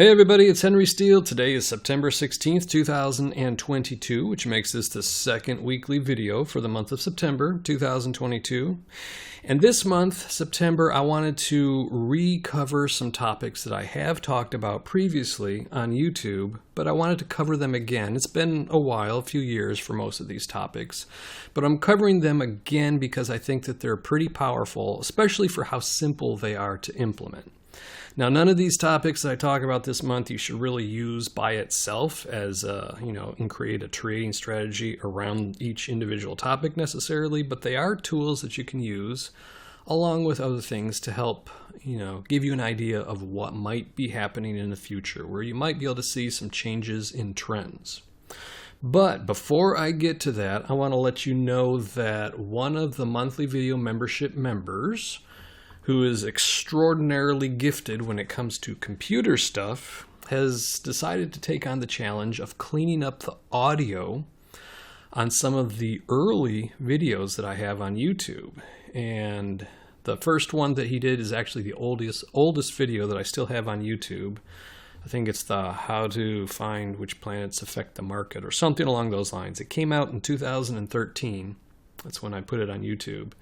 Hey everybody, it's hwsteele. Today is September 16th, 2022, which makes this the second weekly video for the month of September 2022. And this month, September, I wanted to recover some topics that I have talked about previously on YouTube, but I wanted to cover them again. It's been a while, a few years for most of these topics, but I'm covering them again because I think that they're pretty powerful, especially for how simple they are to implement. Now, none of these topics that I talk about this month you should really use by itself as, and create a trading strategy around each individual topic necessarily, but they are tools that you can use along with other things to help, give you an idea of what might be happening in the future, where you might be able to see some changes in trends. But before I get to that, I want to let you know that one of the monthly video membership members, who is extraordinarily gifted when it comes to computer stuff, has decided to take on the challenge of cleaning up the audio on some of the early videos that I have on YouTube. And the first one that he did is actually the oldest video that I still have on YouTube. I think it's the how to find which planets affect the market or something along those lines. It came out in 2013. That's when I put it on YouTube.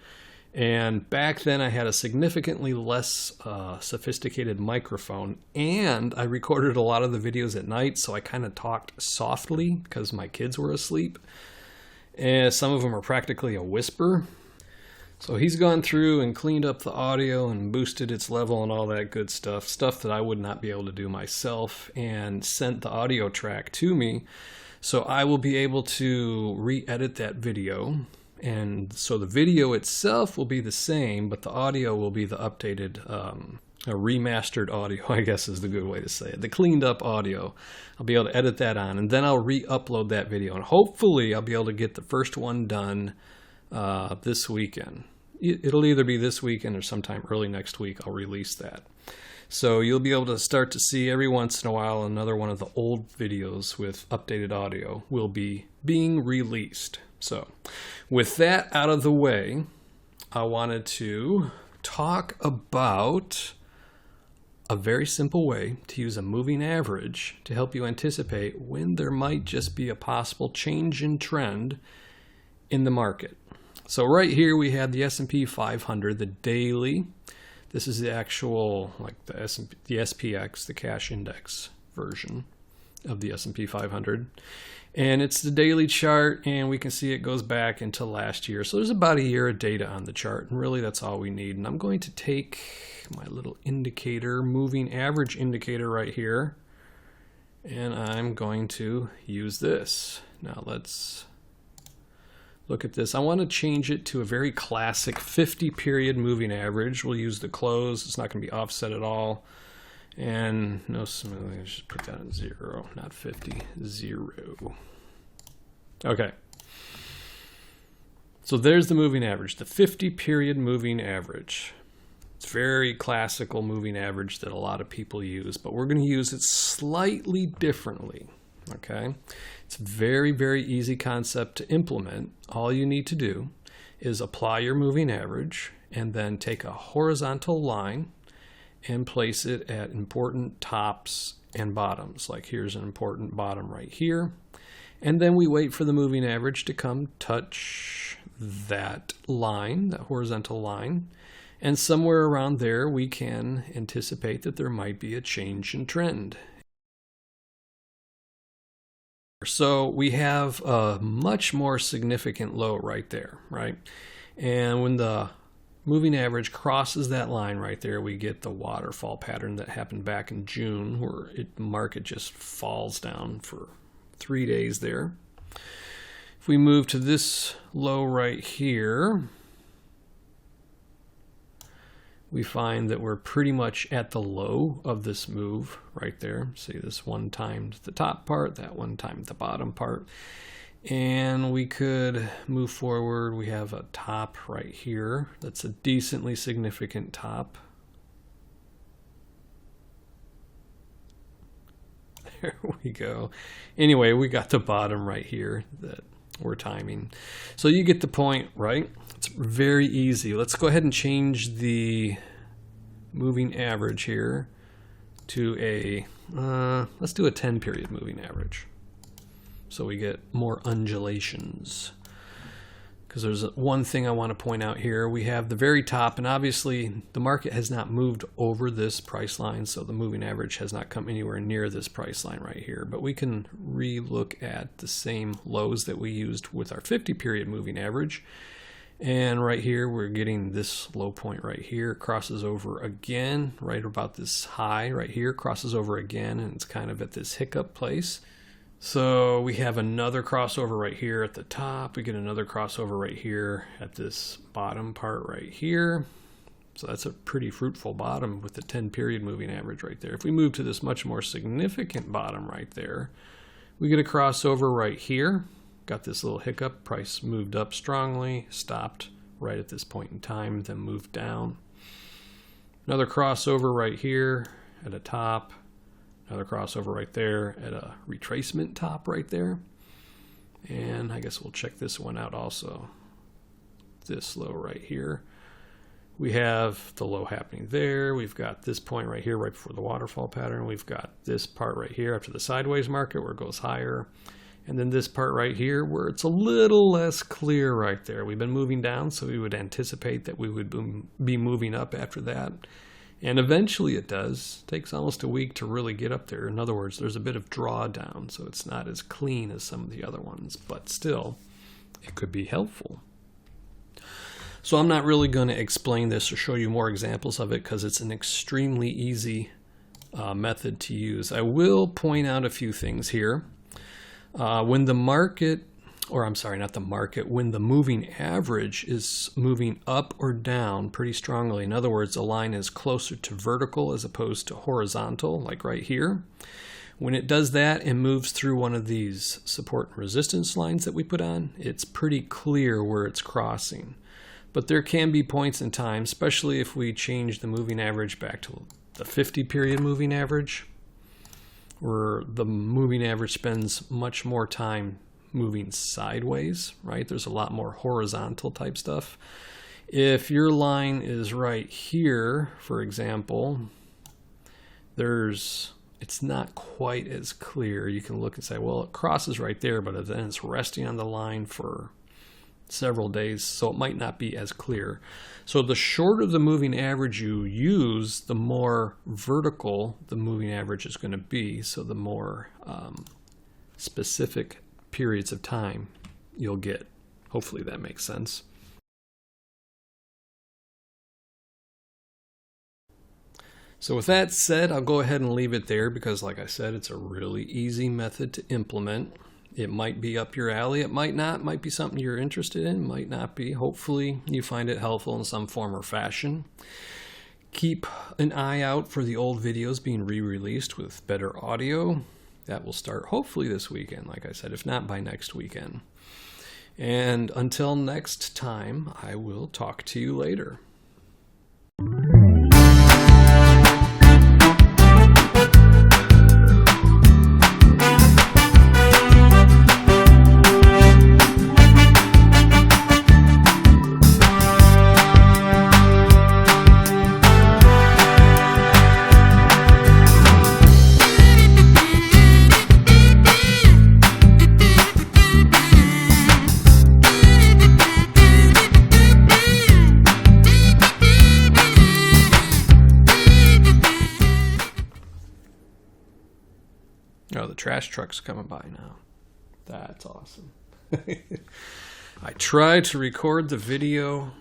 And back then I had a significantly less sophisticated microphone, and I recorded a lot of the videos at night, so I kind of talked softly because my kids were asleep. And some of them are practically a whisper. So he's gone through and cleaned up the audio and boosted its level and all that good stuff that I would not be able to do myself, and sent the audio track to me. So I will be able to re-edit that video. And so the video itself will be the same, but the audio will be the updated, remastered audio, I guess is the good way to say it. The cleaned up audio. I'll be able to edit that on, and then I'll re-upload that video. And hopefully I'll be able to get the first one done this weekend. It'll either be this weekend or sometime early next week I'll release that. So you'll be able to start to see every once in a while another one of the old videos with updated audio will be being released. So with that out of the way, I wanted to talk about a very simple way to use a moving average to help you anticipate when there might just be a possible change in trend in the market. So right here we have the S&P 500, the daily. This is the actual, like the SPX, the cash index version of the S&P 500. And it's the daily chart, and we can see it goes back into last year. So there's about a year of data on the chart, and really that's all we need. And I'm going to take my little indicator, moving average indicator right here, and I'm going to use this. Now let's look at this. I want to change it to a very classic 50 period moving average. We'll use the close. It's not going to be offset at all. And no smoothing, just put that in 0, not 50, 0. Okay. So there's the moving average, the 50 period moving average. It's very classical moving average that a lot of people use, but we're going to use it slightly differently. Okay. It's a very, very easy concept to implement. All you need to do is apply your moving average and then take a horizontal line and place it at important tops and bottoms. Like here's an important bottom right here. And then we wait for the moving average to come touch that line, that horizontal line. And somewhere around there, we can anticipate that there might be a change in trend. So we have a much more significant low right there, right? And when the moving average crosses that line right there, we get the waterfall pattern that happened back in June, where the market just falls down for 3 days there. If we move to this low right here, we find that we're pretty much at the low of this move right there. See, this one timed the top part, that one timed the bottom part. And we could move forward. We have a top right here. That's a decently significant top. There we go. Anyway, we got the bottom right here that we're timing. So you get the point, right? It's very easy. Let's go ahead and change the moving average here to a, let's do a 10 period moving average. So we get more undulations. Because there's one thing I want to point out here. We have the very top, and obviously the market has not moved over this price line, so the moving average has not come anywhere near this price line right here. But we can re-look at the same lows that we used with our 50 period moving average. And right here, we're getting this low point right here, crosses over again, right about this high right here, crosses over again, and it's kind of at this hiccup place. So we have another crossover right here at the top. We get another crossover right here at this bottom part right here. So that's a pretty fruitful bottom with the 10 period moving average right there. If we move to this much more significant bottom right there, we get a crossover right here. Got this little hiccup, price moved up strongly, stopped right at this point in time, then moved down. Another crossover right here at a top. Another crossover right there at a retracement top right there. And I guess we'll check this one out also. This low right here. We have the low happening there. We've got this point right here right before the waterfall pattern. We've got this part right here after the sideways market where it goes higher. And then this part right here where it's a little less clear right there. We've been moving down, so we would anticipate that we would be moving up after that. And eventually it does. It takes almost a week to really get up there. In other words, there's a bit of drawdown, so it's not as clean as some of the other ones, but still, it could be helpful. So I'm not really going to explain this or show you more examples of it because it's an extremely easy method to use. I will point out a few things here. When the market, or I'm sorry, not the market, when the moving average is moving up or down pretty strongly, in other words, a line is closer to vertical as opposed to horizontal, like right here. When it does that and moves through one of these support and resistance lines that we put on, it's pretty clear where it's crossing. But there can be points in time, especially if we change the moving average back to the 50 period moving average, where the moving average spends much more time moving sideways, right? There's a lot more horizontal type stuff. If your line is right here, for example, it's not quite as clear. You can look and say, well, it crosses right there, but then it's resting on the line for several days, so it might not be as clear. So the shorter the moving average you use, the more vertical the moving average is going to be, so the more specific periods of time you'll get. Hopefully that makes sense. So with that said, I'll go ahead and leave it there because, like I said, it's a really easy method to implement. It might be up your alley, it might not, might be something you're interested in, might not be. Hopefully you find it helpful in some form or fashion. Keep an eye out for the old videos being re-released with better audio. That will start hopefully this weekend, like I said, if not by next weekend. And until next time, I will talk to you later. Oh, the trash truck's coming by now. That's awesome. I tried to record the video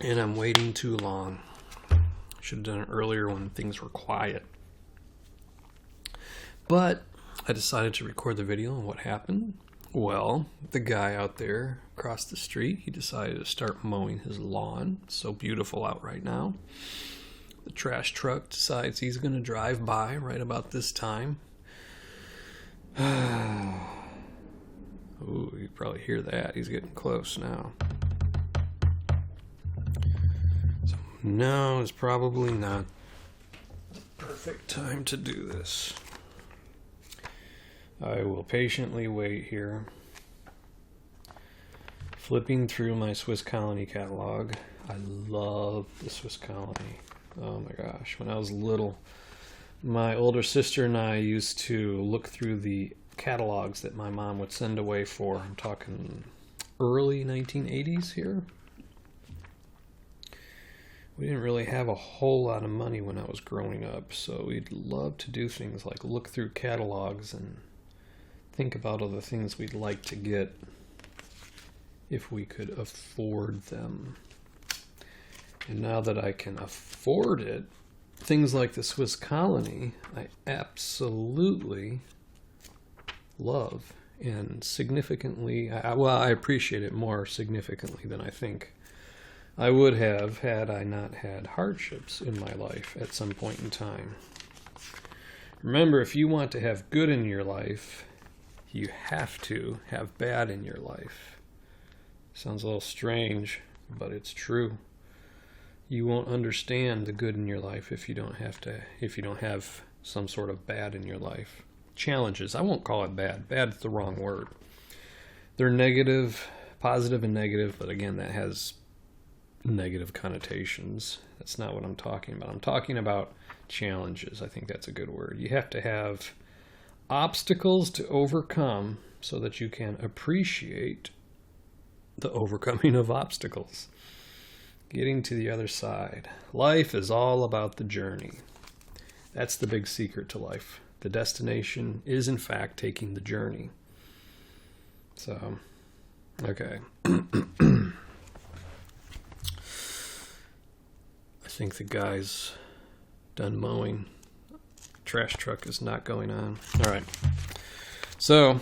and I'm waiting too long. Should have done it earlier when things were quiet. But I decided to record the video, and what happened? Well, the guy out there across the street, he decided to start mowing his lawn. It's so beautiful out right now. The trash truck decides he's going to drive by right about this time. Ooh, you probably hear that. He's getting close now. So now is probably not the perfect time to do this. I will patiently wait here. Flipping through my Swiss Colony catalog. I love the Swiss Colony. Oh my gosh, when I was little, my older sister and I used to look through the catalogs that my mom would send away for. I'm talking early 1980s here. We didn't really have a whole lot of money when I was growing up, so we'd love to do things like look through catalogs and think about other things we'd like to get if we could afford them. And now that I can afford it, things like the Swiss Colony, I absolutely love and significantly, I appreciate it more significantly than I think I would have had I not had hardships in my life at some point in time. Remember, if you want to have good in your life, you have to have bad in your life. Sounds a little strange, but it's true. You won't understand the good in your life if you don't have some sort of bad in your life. Challenges. I won't call it bad. Bad is the wrong word. They're negative, positive and negative, but again, that has negative connotations. That's not what I'm talking about. I'm talking about challenges. I think that's a good word. You have to have obstacles to overcome so that you can appreciate the overcoming of obstacles. Getting to the other side. Life is all about the journey. That's the big secret to life. The destination is, in fact, taking the journey. So, okay. I think the guy's done mowing. Trash truck is not going on. All right. So,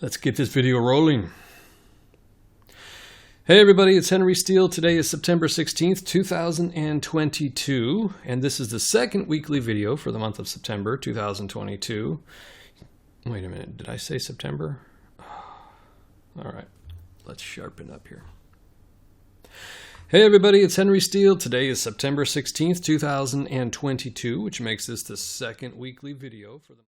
let's get this video rolling. Hey everybody, it's hwsteele. Today is September 16th, 2022, and this is the second weekly video for the month of September 2022. Wait a minute, did I say September? All right, let's sharpen up here. Hey everybody, it's hwsteele. Today is September 16th, 2022, which makes this the second weekly video for the